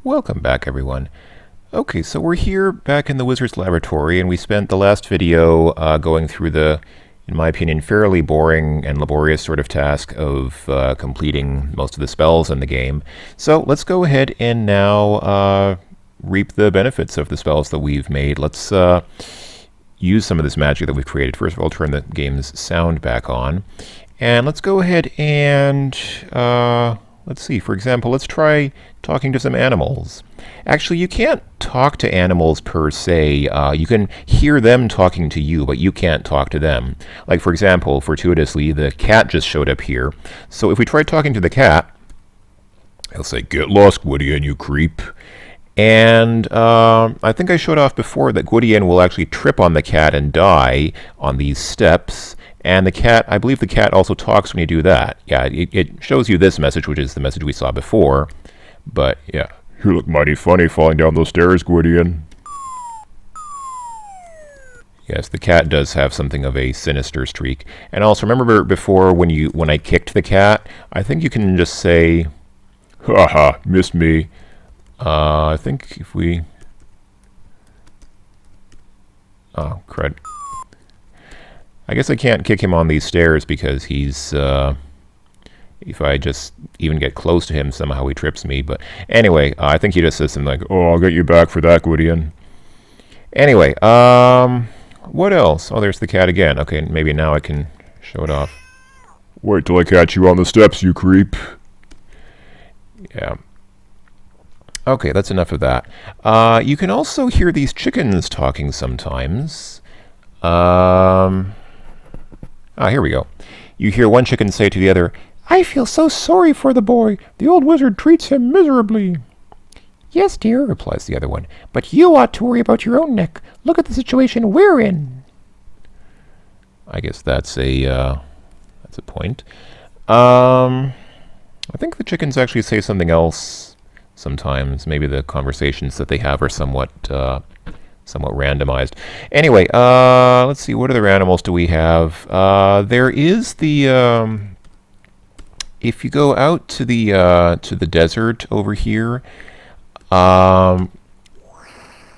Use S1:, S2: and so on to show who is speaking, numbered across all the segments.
S1: Welcome back, everyone. Okay, so we're here back in the Wizard's Laboratory, and we spent the last video going through the, in my opinion, fairly boring and laborious sort of task of completing most of the spells in the game. So let's go ahead and now reap the benefits of the spells that we've made. Let's use some of this magic that we've created. First of all, turn the game's sound back on. And let's go ahead and let's see, for example, let's try talking to some animals. Actually, you can't talk to animals per se. You can hear them talking to you, but you can't talk to them. Like, for example, fortuitously, the cat just showed up here. So if we try talking to the cat, he'll say, "Get lost, Gwydion, you creep." And I think I showed off before that Gwydion will actually trip on the cat and die on these steps. And the cat, I believe the cat also talks when you do that. Yeah, it shows you this message, which is the message we saw before. But, yeah. "You look mighty funny falling down those stairs, Gwydion." Yes, the cat does have something of a sinister streak. And also, remember before when I kicked the cat, I think you can just say, "Ha ha, missed me." I think if we... Oh, crud. I guess I can't kick him on these stairs because he's... if I just even get close to him, somehow he trips me. But anyway, I think he just says something like, "Oh, I'll get you back for that, Gwydion." Anyway, what else? Oh, there's the cat again. Okay, maybe now I can show it off. "Wait till I catch you on the steps, you creep." Yeah. Okay, that's enough of that. You can also hear these chickens talking sometimes. Here we go. You hear one chicken say to the other, "I feel so sorry for the boy. The old wizard treats him miserably." "Yes, dear," replies the other one, "but you ought to worry about your own neck. Look at the situation we're in." I guess that's a point. I think the chickens actually say something else sometimes. Maybe the conversations that they have are somewhat randomized. Anyway, let's see. What other animals do we have? There is the... if you go out to the desert over here,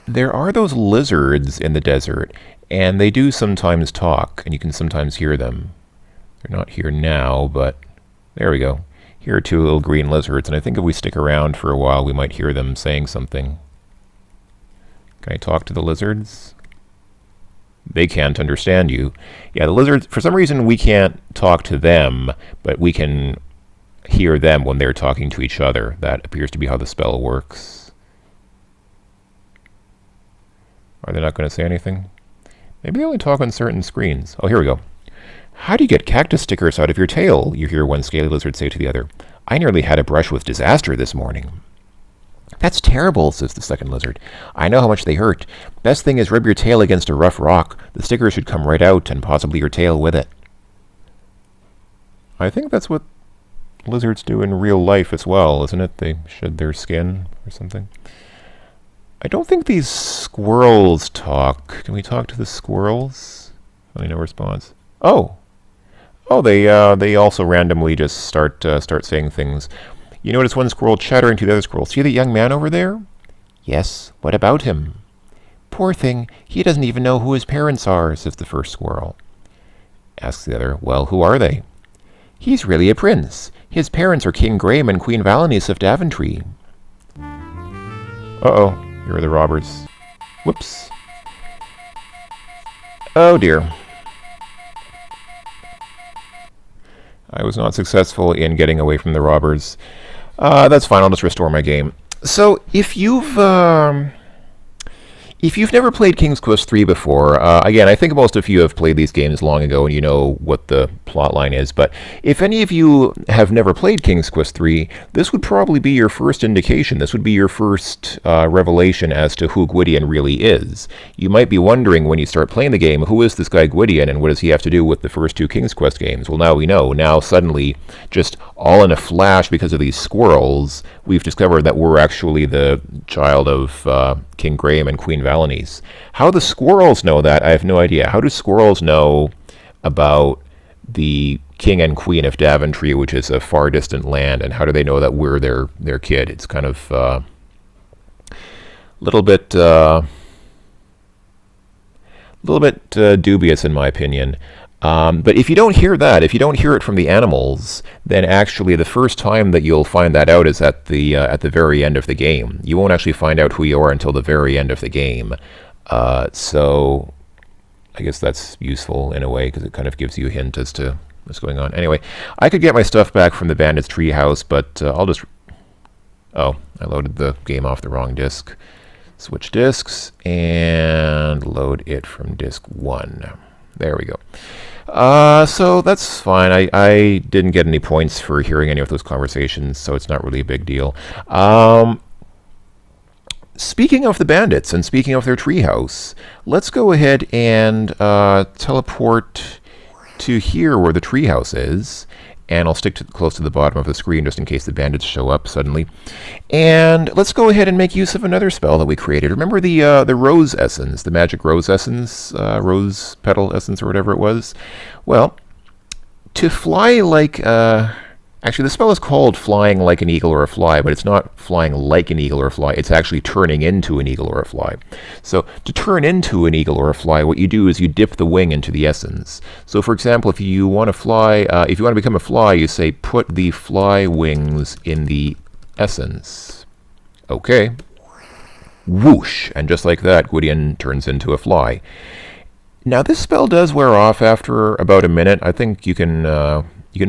S1: there are those lizards in the desert, and they do sometimes talk, and you can sometimes hear them. They're not here now, but there we go. Here are two little green lizards, and I think if we stick around for a while, we might hear them saying something. Can I talk to the lizards? They can't understand you. Yeah, the lizards, for some reason, we can't talk to them, but we can hear them when they're talking to each other. That appears to be how the spell works. Are they not going to say anything? Maybe they only talk on certain screens. Oh, here we go. "How do you get cactus stickers out of your tail?" you hear one scaly lizard say to the other. "I nearly had a brush with disaster this morning." "That's terrible," says the second lizard. "I know how much they hurt. Best thing is rub your tail against a rough rock. The stickers should come right out, and possibly your tail with it." I think that's what lizards do in real life as well, isn't it? They shed their skin or something. I don't think these squirrels talk. Can we talk to the squirrels? No response. Oh, they also randomly just start saying things. You notice one squirrel chattering to the other squirrel. "See the young man over there?" "Yes, what about him?" "Poor thing, he doesn't even know who his parents are," says the first squirrel. Asks the other, "Well, who are they?" "He's really a prince. His parents are King Graham and Queen Valenice of Daventry." Uh-oh, here are the robbers. Whoops. Oh dear. I was not successful in getting away from the robbers. That's fine, I'll just restore my game. So, if you've never played King's Quest III before, again, I think most of you have played these games long ago and you know what the plot line is, but if any of you have never played King's Quest III, this would probably be your first indication. This would be your first revelation as to who Gwydion really is. You might be wondering when you start playing the game, who is this guy Gwydion and what does he have to do with the first two King's Quest games? Well, now we know. Now suddenly, just all in a flash because of these squirrels, we've discovered that we're actually the child of King Graham and Queen Valenice. How the squirrels know that, I have no idea. How do squirrels know about the King and Queen of Daventry, which is a far distant land, and how do they know that we're their kid? It's kind of little bit dubious in my opinion. But if you don't hear that, if you don't hear it from the animals, then actually the first time that you'll find that out is at the very end of the game. You won't actually find out who you are until the very end of the game. So I guess that's useful in a way because it kind of gives you a hint as to what's going on. Anyway, I could get my stuff back from the bandits' treehouse, but I'll just... Oh, I loaded the game off the wrong disk. Switch disks and load it from disk 1. There we go. So that's fine. I didn't get any points for hearing any of those conversations, so it's not really a big deal. Speaking of the bandits and speaking of their treehouse, let's go ahead and teleport to here where the treehouse is. And I'll stick close to the bottom of the screen just in case the bandits show up suddenly. And let's go ahead and make use of another spell that we created. Remember the rose essence, the magic rose essence, rose petal essence or whatever it was? Well, to fly like... Actually, the spell is called Flying Like an Eagle or a Fly, but it's not flying like an eagle or a fly. It's actually turning into an eagle or a fly. So to turn into an eagle or a fly, what you do is you dip the wing into the essence. So for example, if you want to fly, if you want to become a fly, you say put the fly wings in the essence. Okay. Whoosh! And just like that, Gwydion turns into a fly. Now this spell does wear off after about a minute. I think you can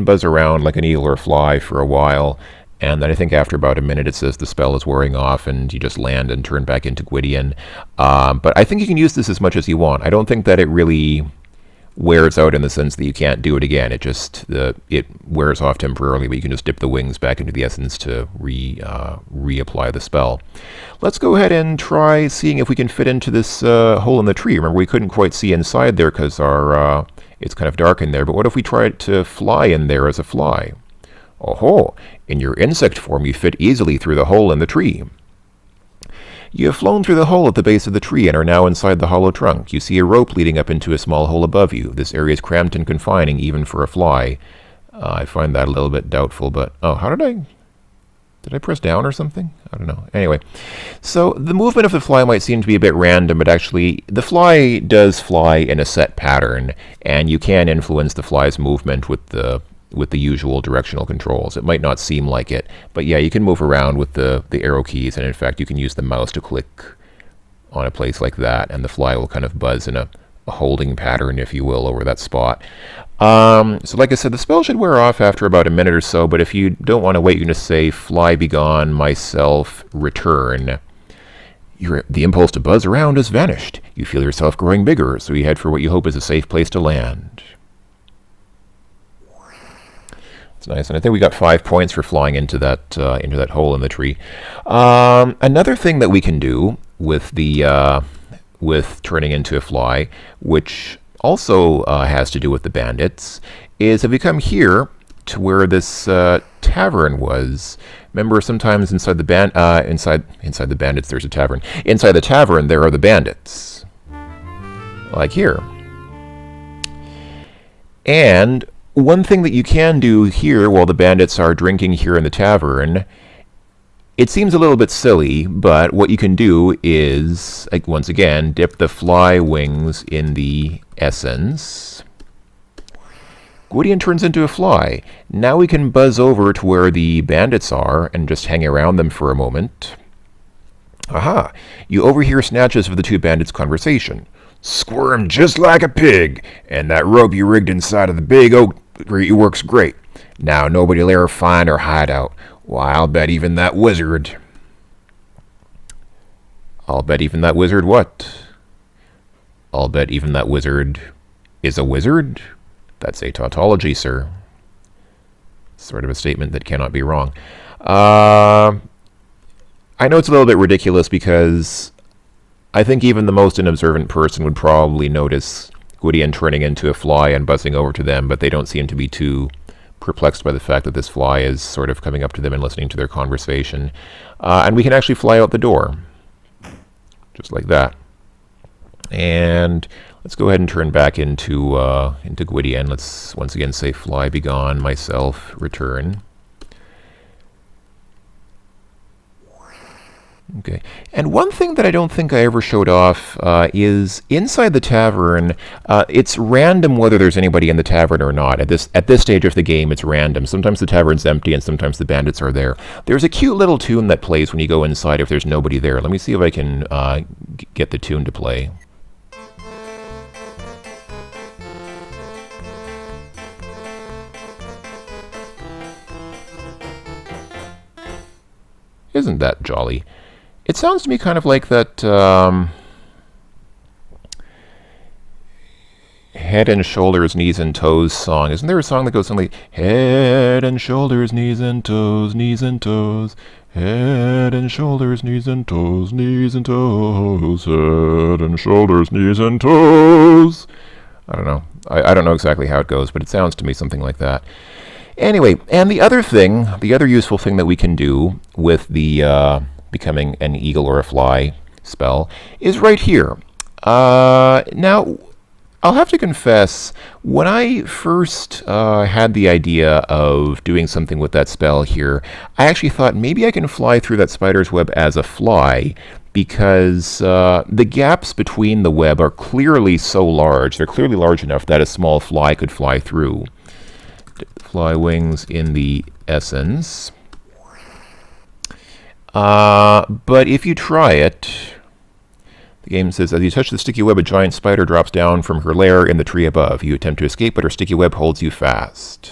S1: buzz around like an eagle or a fly for a while, and then I think after about a minute it says the spell is wearing off and you just land and turn back into Gwydion. But I think you can use this as much as you want. I don't think that it really wears out in the sense that you can't do it again. It just it wears off temporarily, but you can just dip the wings back into the essence to reapply the spell. Let's go ahead and try seeing if we can fit into this hole in the tree. Remember, we couldn't quite see inside there because our it's kind of dark in there, but what if we tried to fly in there as a fly? Oh-ho! In your insect form, you fit easily through the hole in the tree. You have flown through the hole at the base of the tree and are now inside the hollow trunk. You see a rope leading up into a small hole above you. This area is cramped and confining, even for a fly. I find that a little bit doubtful, but... Oh, how did I... Did I press down or something? I don't know. Anyway, so the movement of the fly might seem to be a bit random, but actually the fly does fly in a set pattern, and you can influence the fly's movement with the usual directional controls. It might not seem like it, but yeah, you can move around with the arrow keys, and in fact you can use the mouse to click on a place like that, and the fly will kind of buzz in a holding pattern, if you will, over that spot. So like I said, the spell should wear off after about a minute or so, but if you don't want to wait, you can just say, fly begone, myself, return. The impulse to buzz around has vanished. You feel yourself growing bigger, so you head for what you hope is a safe place to land. It's nice, and I think we got 5 points for flying into that hole in the tree. Another thing that we can do with with turning into a fly, which also has to do with the bandits, is if we come here to where this tavern was. Remember, sometimes inside the bandits there's a tavern. Inside the tavern there are the bandits, like here. And one thing that you can do here while the bandits are drinking here in the tavern, it seems a little bit silly, but what you can do is, like, once again, dip the fly wings in the essence. Gwydion turns into a fly. Now we can buzz over to where the bandits are and just hang around them for a moment. Aha! You overhear snatches of the two bandits' conversation. Squirm just like a pig, and that rope you rigged inside of the big oak tree works great. Now nobody'll ever find our hideout. Why, I'll bet even that wizard... I'll bet even that wizard what? I'll bet even that wizard is a wizard? That's a tautology, sir. Sort of a statement that cannot be wrong. I know it's a little bit ridiculous because I think even the most unobservant person would probably notice Gwydion turning into a fly and buzzing over to them, but they don't seem to be too perplexed by the fact that this fly is sort of coming up to them and listening to their conversation. And we can actually fly out the door. Just like that. And let's go ahead and turn back into Gwydion. Let's once again say fly begone, myself, return. Okay. And one thing that I don't think I ever showed off is inside the tavern. It's random whether there's anybody in the tavern or not. At this stage of the game, it's random. Sometimes the tavern's empty, and sometimes the bandits are there. There's a cute little tune that plays when you go inside if there's nobody there. Let me see if I can get the tune to play. Isn't that jolly? It sounds to me kind of like that head and shoulders, knees and toes song. Isn't there a song that goes something like head and shoulders, knees and toes, knees and toes, head and shoulders, knees and toes, knees and toes, head and shoulders, knees and toes? I don't know. I don't know exactly how it goes, but it sounds to me something like that. Anyway, and the other useful thing that we can do with the becoming an eagle or a fly spell is right here. Now, I'll have to confess, when I first had the idea of doing something with that spell here, I actually thought maybe I can fly through that spider's web as a fly, because the gaps between the web are clearly so large. They're clearly large enough that a small fly could fly through. Fly wings in the essence. But if you try it, the game says, as you touch the sticky web, a giant spider drops down from her lair in the tree above. You attempt to escape, but her sticky web holds you fast.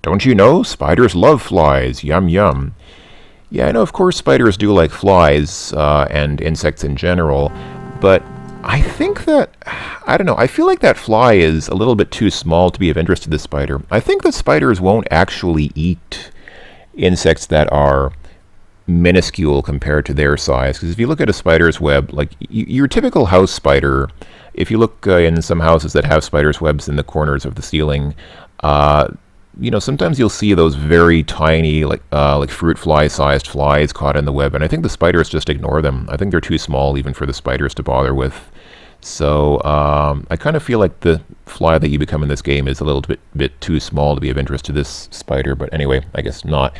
S1: Don't you know? Spiders love flies. Yum, yum. Yeah, I know, of course, spiders do like flies and insects in general, but I think that, I don't know, I feel like that fly is a little bit too small to be of interest to the spider. I think that spiders won't actually eat insects that are minuscule compared to their size. Because if you look at a spider's web, like your typical house spider, if you look in some houses that have spiders' webs in the corners of the ceiling, sometimes you'll see those very tiny, like fruit fly-sized flies caught in the web, and I think the spiders just ignore them. I think they're too small even for the spiders to bother with. So I kind of feel like the fly that you become in this game is a little bit too small to be of interest to this spider, but anyway, I guess not.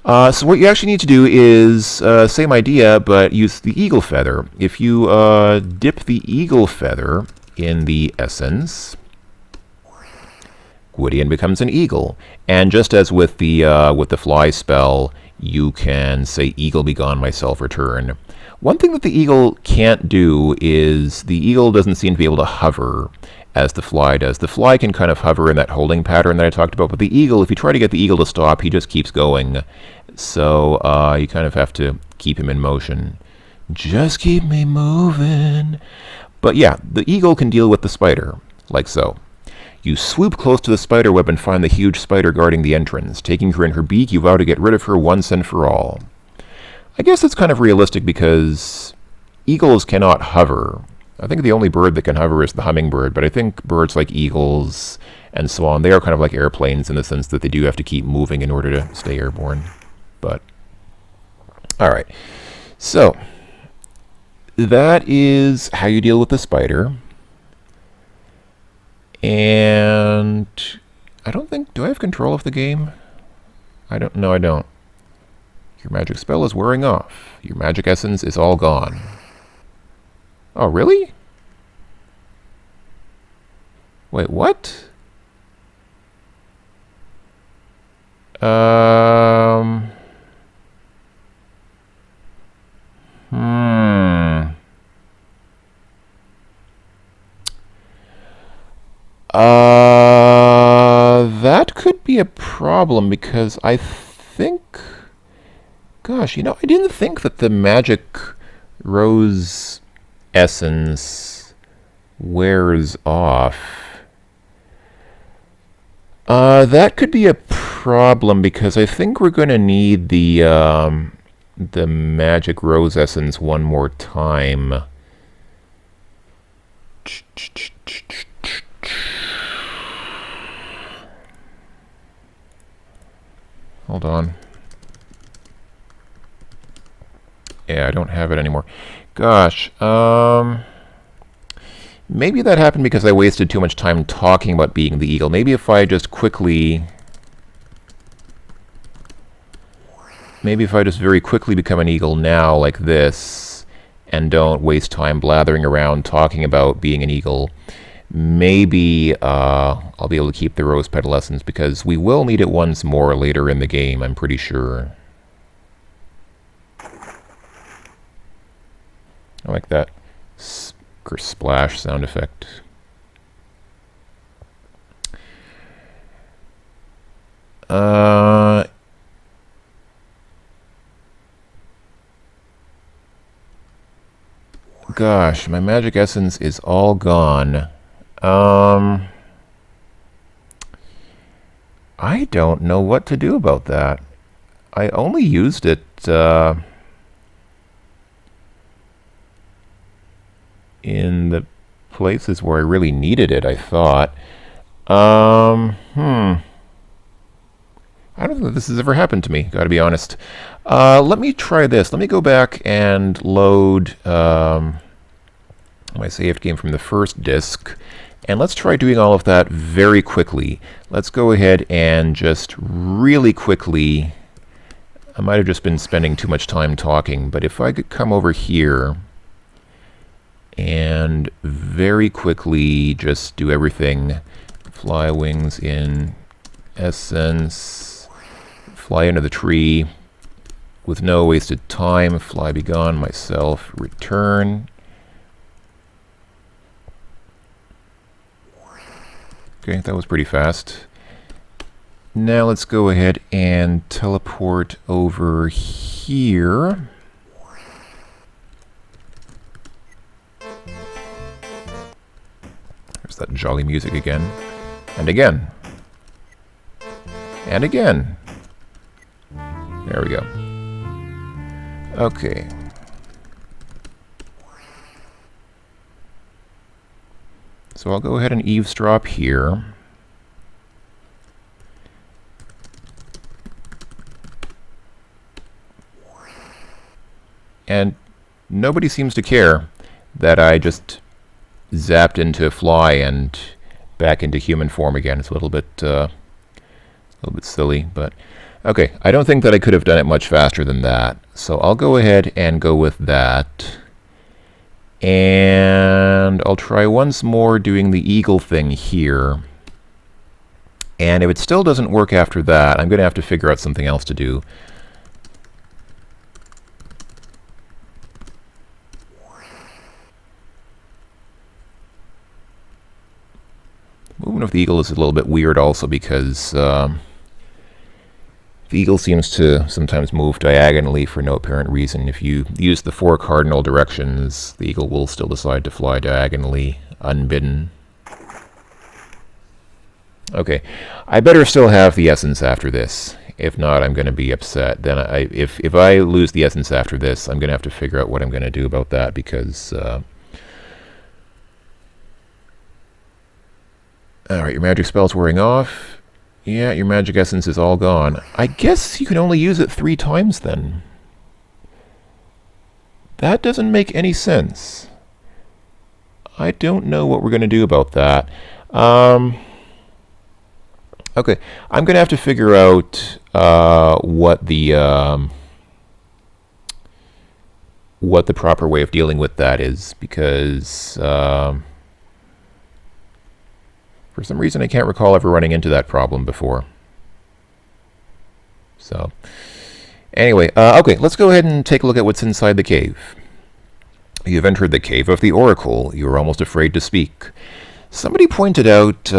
S1: So what you actually need to do is, same idea, but use the eagle feather. If you dip the eagle feather in the essence, Gwydion becomes an eagle. And just as with the fly spell, you can say, "Eagle be gone, myself return." One thing that the eagle can't do is the eagle doesn't seem to be able to hover as the fly does. The fly can kind of hover in that holding pattern that I talked about, but the eagle, if you try to get the eagle to stop, he just keeps going. So you kind of have to keep him in motion. Just keep me moving. But yeah, the eagle can deal with the spider, like so. You swoop close to the spider web and find the huge spider guarding the entrance. Taking her in her beak, you vow to get rid of her once and for all. I guess it's kind of realistic because eagles cannot hover. I think the only bird that can hover is the hummingbird, but I think birds like eagles and so on, they are kind of like airplanes in the sense that they do have to keep moving in order to stay airborne. But, all right. So, that is how you deal with the spider. And I don't think, do I have control of the game? I don't know, I don't. Your magic spell is wearing off. Your magic essence is all gone. Oh, really? Wait, what? That could be a problem because I think... Gosh, I didn't think that the magic rose essence wears off. That could be a problem because I think we're going to need the magic rose essence one more time. Hold on. Yeah, I don't have it anymore. Gosh, maybe that happened because I wasted too much time talking about being the eagle. Maybe if I just quickly maybe if I just very quickly become an eagle now, like this, and don't waste time blathering around talking about being an eagle, maybe I'll be able to keep the rose petal essence, because we will need it once more later in the game, I'm pretty sure. I like that splash sound effect. Gosh, my magic essence is all gone. I don't know what to do about that. I only used it in the places where I really needed it, I thought. I don't think this has ever happened to me, gotta be honest. Let me try this. Let me go back and load my saved game from the first disk, and let's try doing all of that very quickly. Let's go ahead and just really quickly, I might have just been spending too much time talking, but if I could come over here and very quickly just do everything. Fly wings in essence, fly into the tree with no wasted time, fly be gone, myself, return. Okay, that was pretty fast. Now let's go ahead and teleport over here. There's that jolly music again. And again. And again. There we go. Okay. So I'll go ahead and eavesdrop here. And nobody seems to care that I just zapped into fly and back into human form again. It's a little bit silly, but okay. I don't think that I could have done it much faster than that. So I'll go ahead and go with that. And I'll try once more doing the eagle thing here. And if it still doesn't work after that, I'm going to have to figure out something else to do. Movement of the eagle is a little bit weird also because the eagle seems to sometimes move diagonally for no apparent reason. If you use the 4 cardinal directions, the eagle will still decide to fly diagonally, unbidden. Okay, I better still have the essence after this. If not, I'm going to be upset. Then if I lose the essence after this, I'm going to have to figure out what I'm going to do about that, because... Alright, your magic spell's wearing off. Yeah, your magic essence is all gone. I guess you can only use it 3 times then. That doesn't make any sense. I don't know what we're going to do about that. Okay, I'm going to have to figure out what the proper way of dealing with that is, because for some reason I can't recall ever running into that problem before. So anyway, okay, let's go ahead and take a look at what's inside the cave. You've entered the Cave of the Oracle. You were almost afraid to speak. Somebody pointed out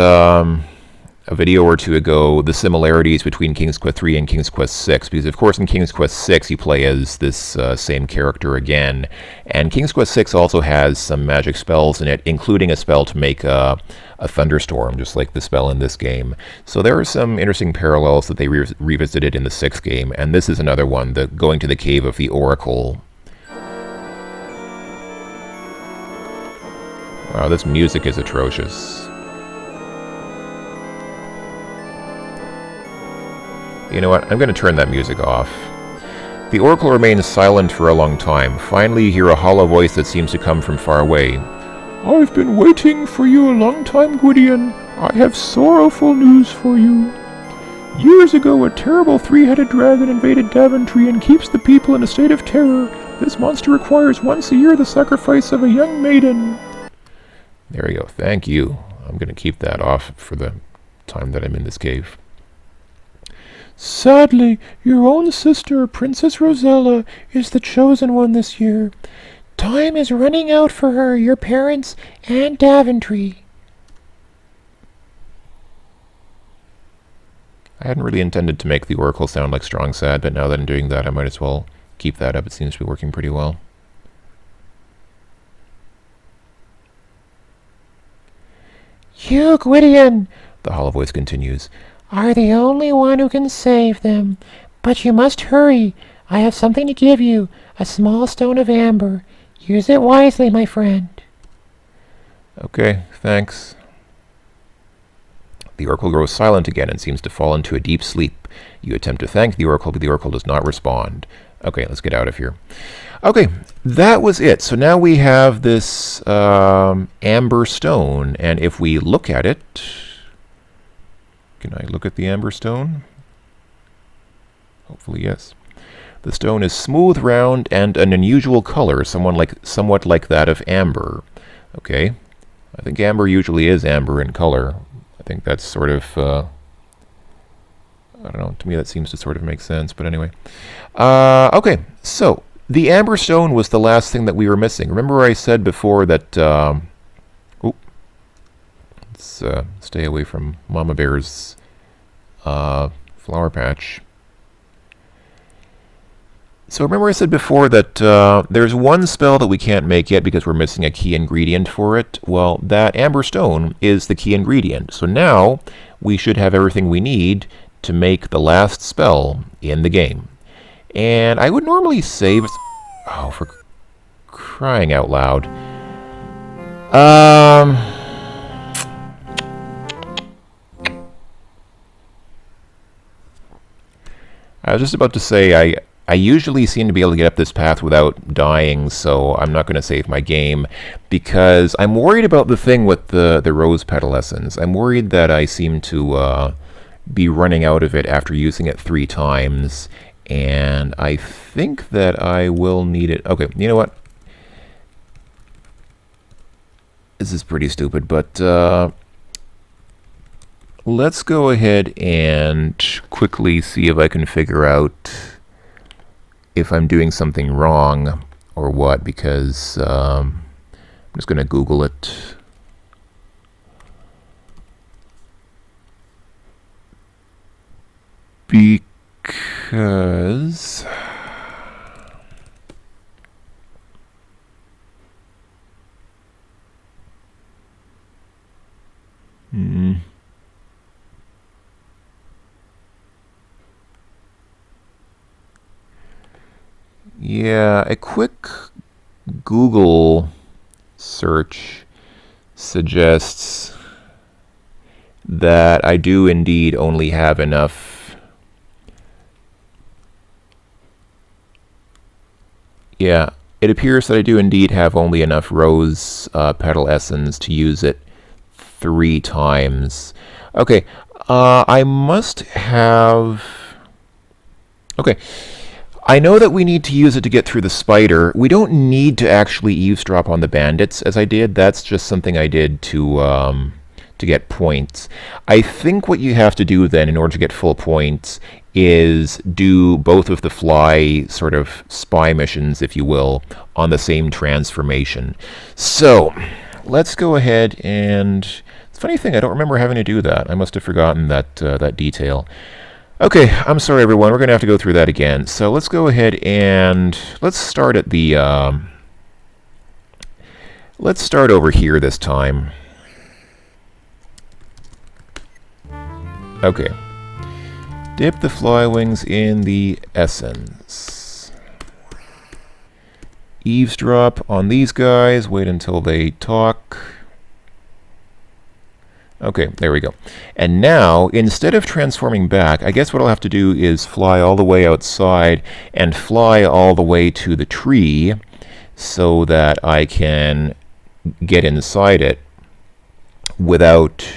S1: a video or two ago the similarities between King's Quest III and King's Quest VI, because of course in King's Quest VI you play as this same character again, and King's Quest VI also has some magic spells in it, including a spell to make a thunderstorm, just like the spell in this game. So there are some interesting parallels that they revisited in the 6th game, and this is another one, the going to the Cave of the Oracle. Wow, this music is atrocious. You know what? I'm going to turn that music off. The Oracle remains silent for a long time. Finally, you hear a hollow voice that seems to come from far away. I've been waiting for you a long time, Gwydion. I have sorrowful news for you. Years ago, a terrible three-headed dragon invaded Daventry and keeps the people in a state of terror. This monster requires once a year the sacrifice of a young maiden. There we go. Thank you. I'm going to keep that off for the time that I'm in this cave. Sadly, your own sister, Princess Rosella, is the chosen one this year. Time is running out for her, your parents, and Daventry. I hadn't really intended to make the oracle sound like strong sad, but now that I'm doing that, I might as well keep that up. It seems to be working pretty well. You, Gwydion, the hollow voice continues, are the only one who can save them. But you must hurry. I have something to give you, a small stone of amber. Use it wisely, my friend. Okay, thanks. The oracle grows silent again and seems to fall into a deep sleep. You attempt to thank the oracle, but the oracle does not respond. Okay, let's get out of here. Okay, that was it. So now we have this amber stone, and if we look at it... Can I look at the amber stone? Hopefully, yes. The stone is smooth, round, and an unusual color, somewhat like that of amber. Okay, I think amber usually is amber in color. I think that's sort of, I don't know, to me that seems to sort of make sense, but anyway. Okay, so the amber stone was the last thing that we were missing. Remember I said before that, let's stay away from Mama Bear's flower patch. So remember I said before that there's one spell that we can't make yet because we're missing a key ingredient for it. Well, that amber stone is the key ingredient. So now we should have everything we need to make the last spell in the game. And I would normally save... Oh, for crying out loud. I was just about to say I usually seem to be able to get up this path without dying, so I'm not going to save my game, because I'm worried about the thing with the rose petal essence. I'm worried that I seem to be running out of it after using it 3 times, and I think that I will need it. Okay, you know what? This is pretty stupid, but let's go ahead and quickly see if I can figure out if I'm doing something wrong or what, because I'm just going to Google it. Because... Yeah, a quick Google search suggests that I do indeed only have enough. Yeah, it appears that I do indeed have only enough rose petal essence to use it 3 times. Okay, I must have... Okay. I know that we need to use it to get through the spider. We don't need to actually eavesdrop on the bandits, as I did. That's just something I did to get points. I think what you have to do then, in order to get full points, is do both of the fly sort of spy missions, if you will, on the same transformation. So, let's go ahead and... It's a funny thing, I don't remember having to do that. I must have forgotten that detail. Okay, I'm sorry everyone, we're going to have to go through that again. So let's go ahead and let's start at the, let's start over here this time. Okay. Dip the fly wings in the essence. Eavesdrop on these guys, wait until they talk. Okay, there we go. And now, instead of transforming back, I guess what I'll have to do is fly all the way outside and fly all the way to the tree so that I can get inside it without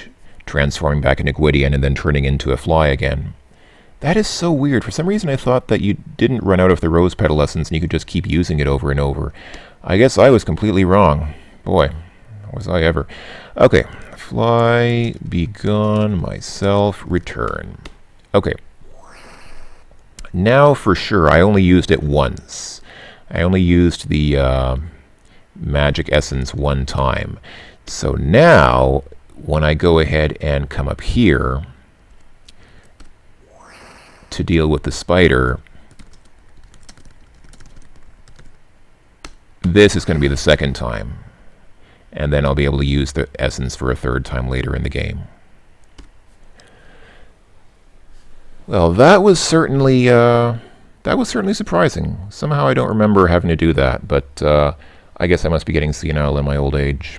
S1: transforming back into Gwydion and then turning into a fly again. That is so weird. For some reason, I thought that you didn't run out of the rose petal essence and you could just keep using it over and over. I guess I was completely wrong. Boy, was I ever. Okay, fly, be gone, myself, return. Okay. Now for sure, I only used it once. I only used the magic essence one time. So now, when I go ahead and come up here to deal with the spider, this is going to be the second time. And then I'll be able to use the essence for a third time later in the game. Well, that was certainly surprising. Somehow I don't remember having to do that, but I guess I must be getting senile in my old age.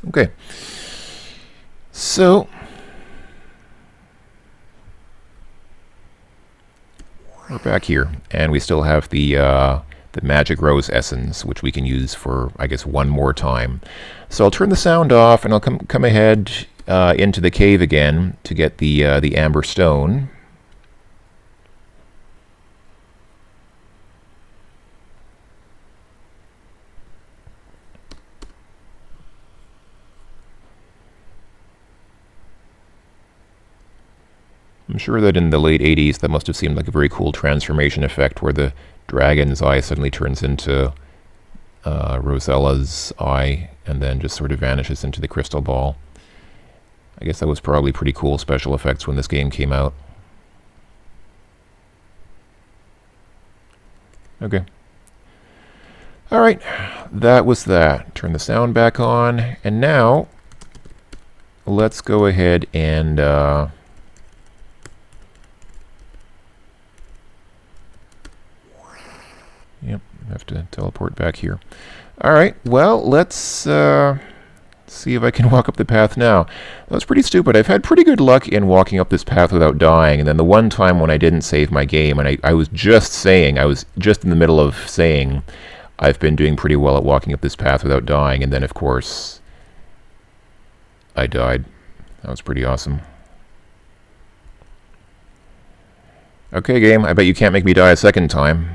S1: Okay, so we're back here, and we still have the magic rose essence, which we can use for, I guess, one more time. So I'll turn the sound off, and I'll come ahead into the cave again to get the amber stone. I'm sure that in the late 80s that must have seemed like a very cool transformation effect where the dragon's eye suddenly turns into Rosella's eye and then just sort of vanishes into the crystal ball. I guess that was probably pretty cool special effects when this game came out. Okay. Alright, that was that. Turn the sound back on, and now let's go ahead and yep, I have to teleport back here. Alright, well, let's see if I can walk up the path now. That was pretty stupid. I've had pretty good luck in walking up this path without dying, and then the one time when I didn't save my game, and I was just saying, I was just in the middle of saying, I've been doing pretty well at walking up this path without dying, and then, of course, I died. That was pretty awesome. Okay, game, I bet you can't make me die a second time.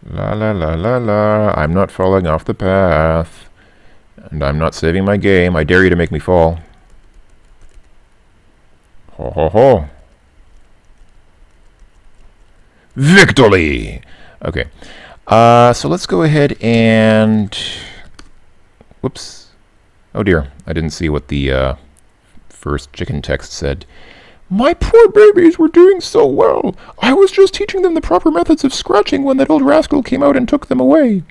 S1: La la la la la, I'm not falling off the path. And I'm not saving my game. I dare you to make me fall. Ho ho ho. Victory! Okay. So let's go ahead and... Whoops. Oh dear, I didn't see what the first chicken text said. My poor babies were doing so well. I was just teaching them the proper methods of scratching when that old rascal came out and took them away.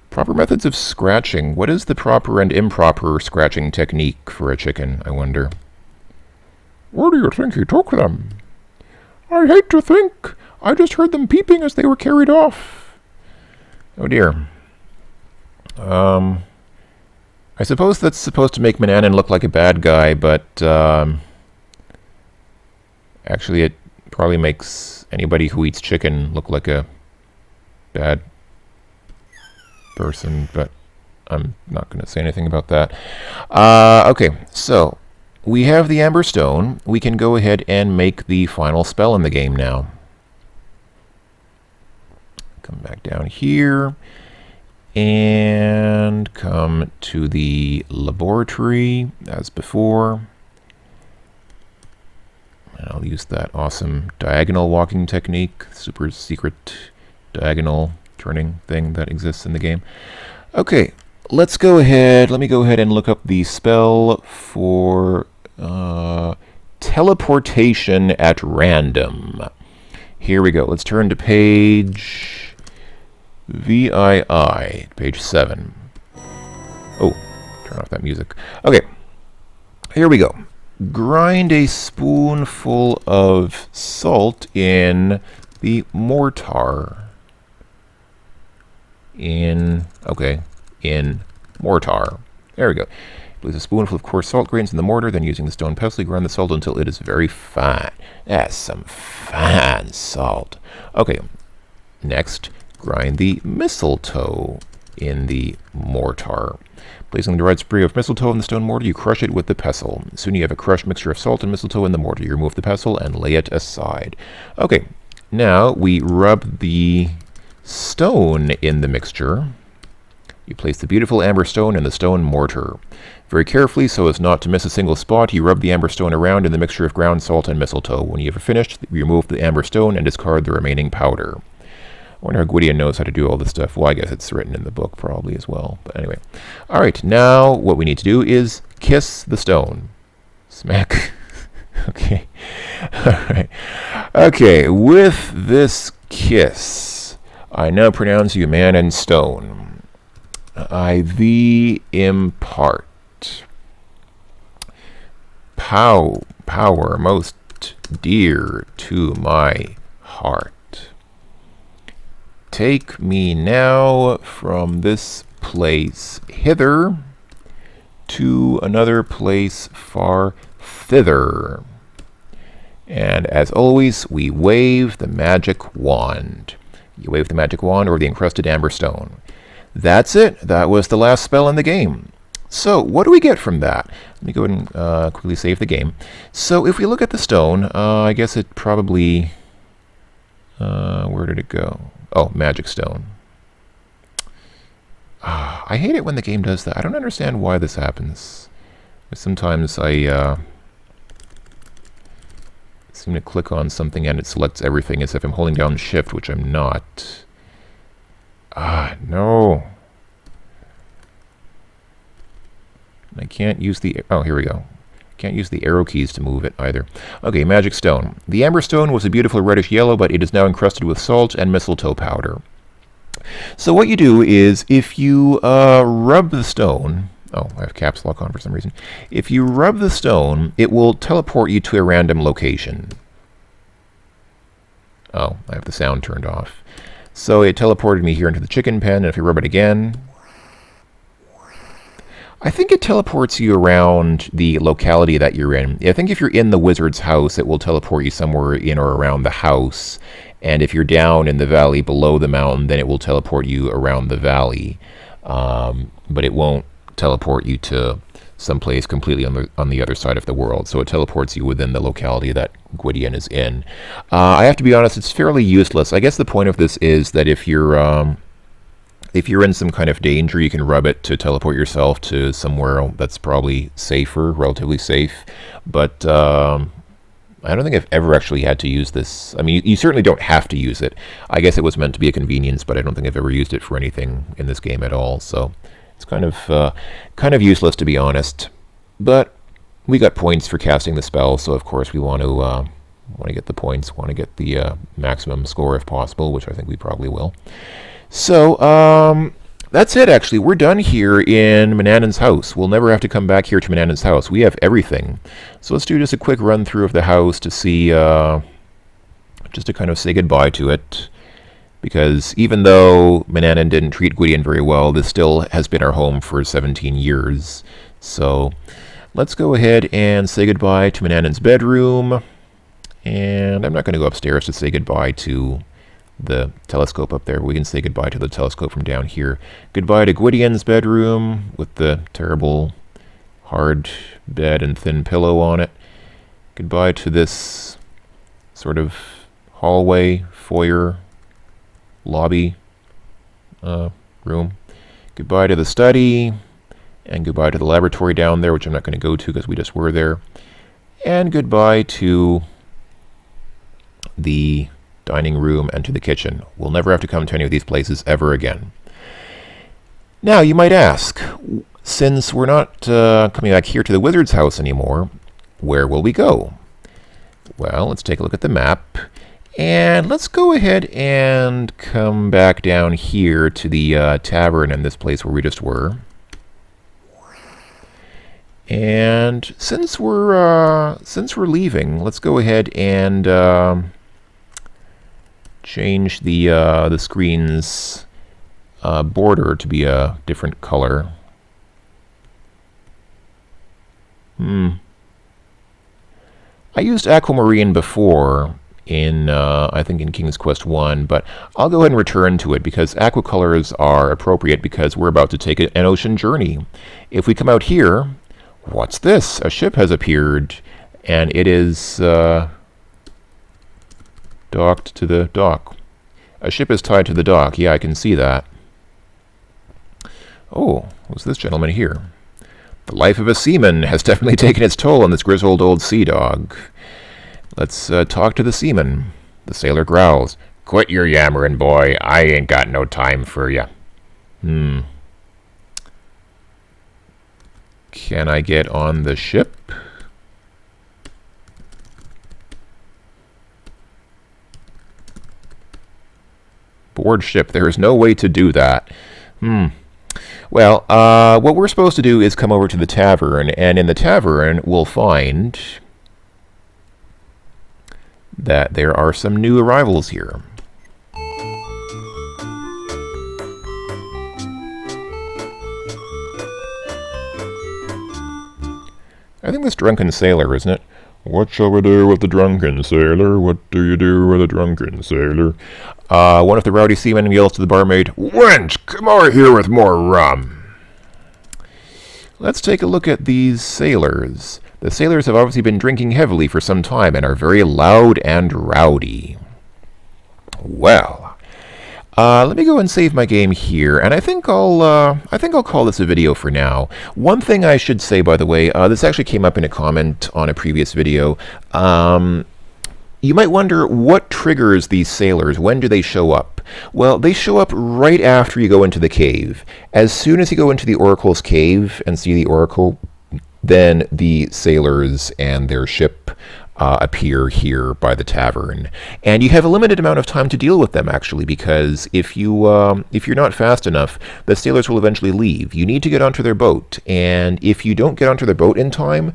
S1: Proper methods of scratching. What is the proper and improper scratching technique for a chicken, I wonder? Where do you think he took them? I hate to think. I just heard them peeping as they were carried off. Oh dear. I suppose that's supposed to make Manannan look like a bad guy, but actually it probably makes anybody who eats chicken look like a bad person, but I'm not going to say anything about that. Okay, so we have the Amber Stone. We can go ahead and make the final spell in the game now. Come back down here and come to the laboratory as before. And I'll use that awesome diagonal walking technique, super secret diagonal turning thing that exists in the game. Okay, let's go ahead. Let me go ahead and look up the spell for teleportation at random. Here we go. Let's turn to page VII, page 7. Oh, turn off that music. Okay, here we go. Grind a spoonful of salt in the mortar. In mortar. There we go. Place a spoonful of coarse salt grains in the mortar, then using the stone pestle, grind the salt until it is very fine. That's some fine salt. Okay, next, grind the mistletoe in the mortar. Placing the dried sprig of mistletoe in the stone mortar, you crush it with the pestle. Soon you have a crushed mixture of salt and mistletoe in the mortar. You remove the pestle and lay it aside. Okay, now we rub the stone in the mixture. You place the beautiful amber stone in the stone mortar. Very carefully, so as not to miss a single spot, you rub the amber stone around in the mixture of ground salt and mistletoe. When you have finished, remove the amber stone and discard the remaining powder. I wonder how Gwydion knows how to do all this stuff. Well, I guess it's written in the book probably as well. But anyway. All right, now what we need to do is kiss the stone. Smack. Okay. All right. Okay, with this kiss, I now pronounce you man and stone. I thee impart power most dear to my heart. Take me now from this place hither to another place far thither. And as always, we wave the magic wand. You wave the magic wand over the encrusted amber stone. That's it. That was the last spell in the game. So what do we get from that? Let me go ahead and quickly save the game. So if we look at the stone, I guess it probably... where did it go? Oh, magic stone. I hate it when the game does that. I don't understand why this happens. Sometimes I seem to click on something and it selects everything as if I'm holding down shift, which I'm not. No. I can't use the... Oh, here we go. Can't use the arrow keys to move it either. Okay, magic stone. The amber stone was a beautiful reddish yellow, but it is now encrusted with salt and mistletoe powder. So what you do is, if you rub the stone... Oh, I have caps lock on for some reason. If you rub the stone, it will teleport you to a random location. Oh, I have the sound turned off. So it teleported me here into the chicken pen, and if you rub it again... I think it teleports you around the locality that you're in. I think if you're in the wizard's house, it will teleport you somewhere in or around the house. And if you're down in the valley below the mountain, then it will teleport you around the valley. But it won't teleport you to someplace completely on the other side of the world. So it teleports you within the locality that Gwydion is in. I have to be honest, it's fairly useless. I guess the point of this is that if you're in some kind of danger, you can rub it to teleport yourself to somewhere that's probably safer, relatively safe. But I don't think I've ever actually had to use this. I mean, you certainly don't have to use it. I guess it was meant to be a convenience, but I don't think I've ever used it for anything in this game at all. So it's kind of useless, to be honest. But we got points for casting the spell, so of course we want to get the points, want to get the maximum score if possible, which I think we probably will. So, that's it, actually. We're done here in Manannan's house. We'll never have to come back here to Manannan's house. We have everything. So let's do just a quick run through of the house to see, just to kind of say goodbye to it. Because even though Manannan didn't treat Gwydion very well, this still has been our home for 17 years. So let's go ahead and say goodbye to Manannan's bedroom. And I'm not going to go upstairs to say goodbye to the telescope up there. We can say goodbye to the telescope from down here. Goodbye to Gwydion's bedroom with the terrible hard bed and thin pillow on it. Goodbye to this sort of hallway, foyer, lobby room. Goodbye to the study, and goodbye to the laboratory down there, which I'm not going to go to because we just were there. And goodbye to the dining room and to the kitchen. We'll never have to come to any of these places ever again. Now, you might ask, since we're not coming back here to the wizard's house anymore, where will we go? Well, let's take a look at the map. And let's go ahead and come back down here to the tavern and this place where we just were. And since we're leaving, let's go ahead and change the screen's border to be a different color. I used Aquamarine before in, I think in King's Quest 1, but I'll go ahead and return to it because Aquacolors are appropriate because we're about to take an ocean journey. If we come out here, what's this? A ship has appeared, and it is docked to the dock. A ship is tied to the dock. Yeah, I can see that. Oh, what's this gentleman here? The life of a seaman has definitely taken its toll on this grizzled old sea dog. Let's talk to the seaman. The sailor growls. Quit your yammering, boy. I ain't got no time for ya. Can I get on the ship? Board ship. There is no way to do that. Well, what we're supposed to do is come over to the tavern, and in the tavern we'll find that there are some new arrivals here. I think this drunken sailor, isn't it? What shall we do with the drunken sailor? What do you do with a drunken sailor? One of the rowdy seamen yells to the barmaid, Wench, come over here with more rum. Let's take a look at these sailors. The sailors have obviously been drinking heavily for some time and are very loud and rowdy. Well, let me go and save my game here, and I think I'll call this a video for now. One thing I should say, by the way, this actually came up in a comment on a previous video. You might wonder what triggers these sailors. When do they show up? Well, they show up right after you go into the cave. As soon as you go into the Oracle's cave and see the Oracle, then the sailors and their ship appear here by the tavern, and you have a limited amount of time to deal with them, actually, because if you're not fast enough, the sailors will eventually leave. You need to get onto their boat, and if you don't get onto their boat in time,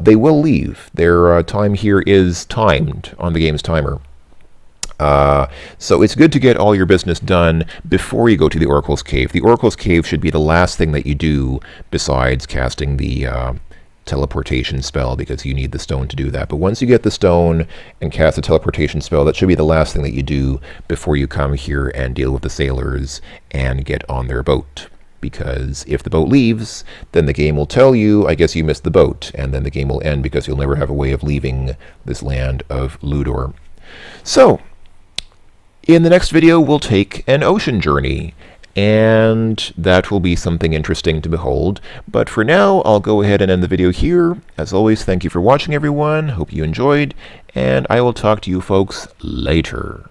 S1: they will leave. Their time here is timed on the game's timer. So it's good to get all your business done before you go to the Oracle's Cave. The Oracle's Cave should be the last thing that you do besides casting the teleportation spell, because you need the stone to do that. But once you get the stone and cast a teleportation spell, that should be the last thing that you do before you come here and deal with the sailors and get on their boat. Because if the boat leaves, then the game will tell you, I guess you missed the boat, and then the game will end because you'll never have a way of leaving this land of Ludor. So, in the next video, we'll take an ocean journey, and that will be something interesting to behold. But for now, I'll go ahead and end the video here. As always, thank you for watching, everyone. Hope you enjoyed, and I will talk to you folks later.